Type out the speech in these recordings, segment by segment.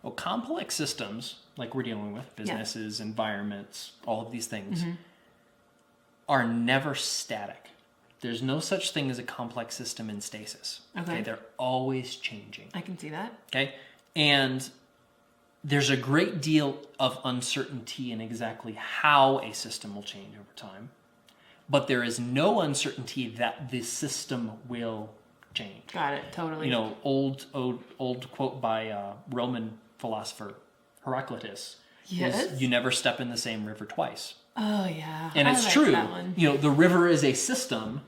Well, complex systems, like we're dealing with, businesses, environments, all of these things, are never static. There's no such thing as a complex system in stasis. Okay. They're always changing. I can see that. Okay. And there's a great deal of uncertainty in exactly how a system will change over time. But there is no uncertainty that the system will change. Got it. Totally. You know, old quote by Roman philosopher Heraclitus. Yes. Is, you never step in the same river twice. Oh, yeah. And it's true. You know, the river is a system,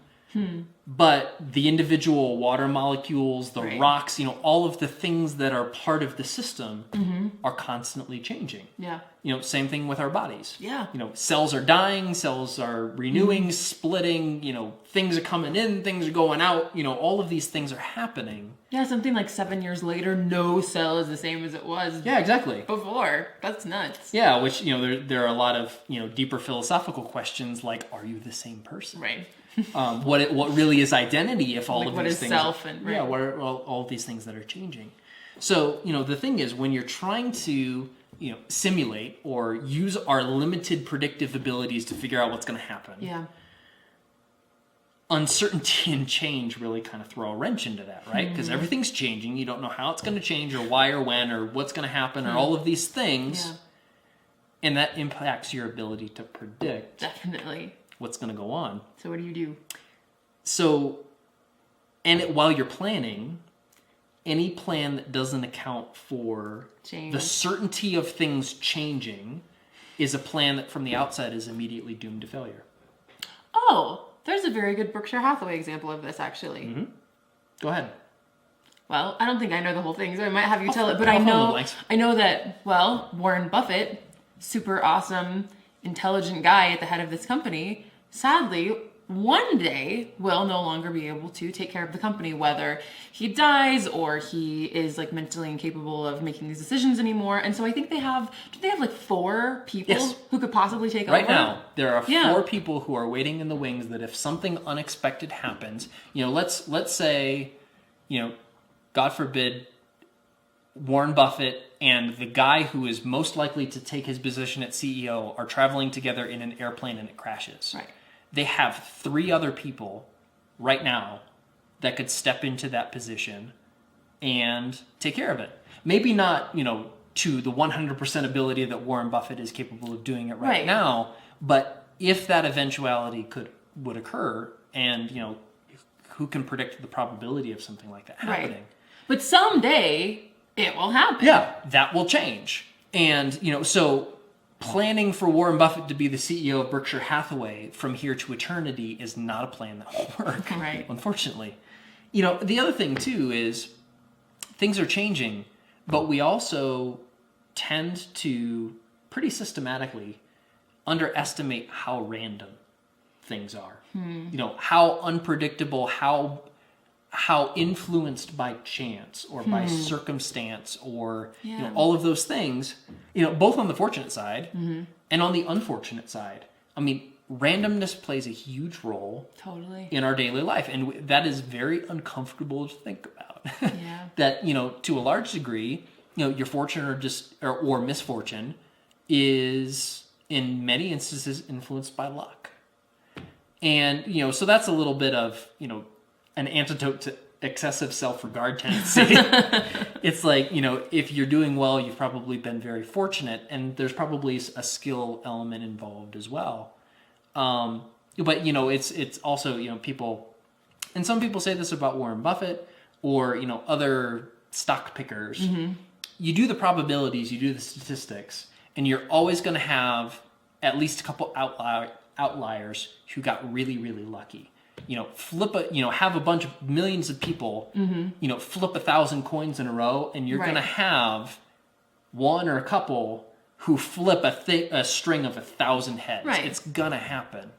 but the individual water molecules, the rocks, you know, all of the things that are part of the system are constantly changing. Yeah. You know, same thing with our bodies. Yeah. You know, cells are dying, cells are renewing, splitting, you know, things are coming in, things are going out, you know, all of these things are happening. Yeah, something like 7 years later, no cell is the same as it was before. That's nuts. Yeah, which, you know, there are a lot of, you know, deeper philosophical questions like, are you the same person? Right. What really is identity if all like of what these is things... self and... Right. Yeah, what are all of these things that are changing? So, you know, the thing is, when you're trying to, you know, simulate or use our limited predictive abilities to figure out what's going to happen... Yeah. Uncertainty and change really kind of throw a wrench into that, right? Because everything's changing. You don't know how it's going to change or why or when or what's going to happen or all of these things. Yeah. And that impacts your ability to predict... Definitely. ...what's going to go on. So what do you do? So, while you're planning, any plan that doesn't account for the certainty of things changing is a plan that from the outside is immediately doomed to failure. Oh, there's a very good Berkshire Hathaway example of this, actually. Go ahead. Well, I don't think I know the whole thing, so I might have you tell it, but I know that, well, Warren Buffett, super awesome, intelligent guy at the head of this company, sadly, one day will no longer be able to take care of the company, whether he dies or he is like mentally incapable of making these decisions anymore. And so I think do they have like 4 people who could possibly take over? Right now, there are 4 people who are waiting in the wings that if something unexpected happens, you know, let's say, you know, God forbid, Warren Buffett and the guy who is most likely to take his position at CEO are traveling together in an airplane and it crashes. Right. They have 3 other people right now that could step into that position and take care of it. Maybe not, you know, to the 100% ability that Warren Buffett is capable of doing it right now, but if that eventuality would occur, and, you know, who can predict the probability of something like that happening? Right. But someday it will happen. Yeah, that will change. And, you know, so planning for Warren Buffett to be the CEO of Berkshire Hathaway from here to eternity is not a plan that will work, right? Unfortunately. You know, the other thing, too, is things are changing, but we also tend to pretty systematically underestimate how random things are. You know, how unpredictable, how influenced by chance or by circumstance or you know, all of those things, you know, both on the fortunate side and on the unfortunate side. I mean, randomness plays a huge role in our daily life, and that is very uncomfortable to think about. That, you know, to a large degree, you know, your fortune or misfortune is in many instances influenced by luck. And, you know, so that's a little bit of, you know, an antidote to excessive self-regard tendency. It's like, you know, if you're doing well, you've probably been very fortunate, and there's probably a skill element involved as well. But, you know, it's also, you know, people, and some people say this about Warren Buffett or, you know, other stock pickers. You do the probabilities, you do the statistics, and you're always going to have at least a couple outliers who got really, really lucky. You know, have a bunch of millions of people, you know, flip 1,000 coins in a row, and you're going to have one or a couple who flip a string of 1,000 heads. It's going to happen.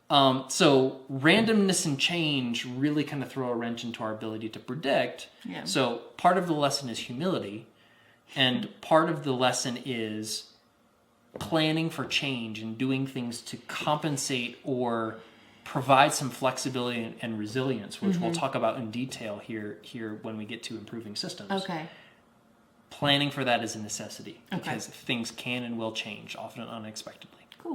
So randomness and change really kind of throw a wrench into our ability to predict. So part of the lesson is humility, and part of the lesson is planning for change and doing things to compensate or provide some flexibility and resilience, which we'll talk about in detail here when we get to improving systems. Okay. planning for that is a necessity Okay. because things can and will change, often unexpectedly.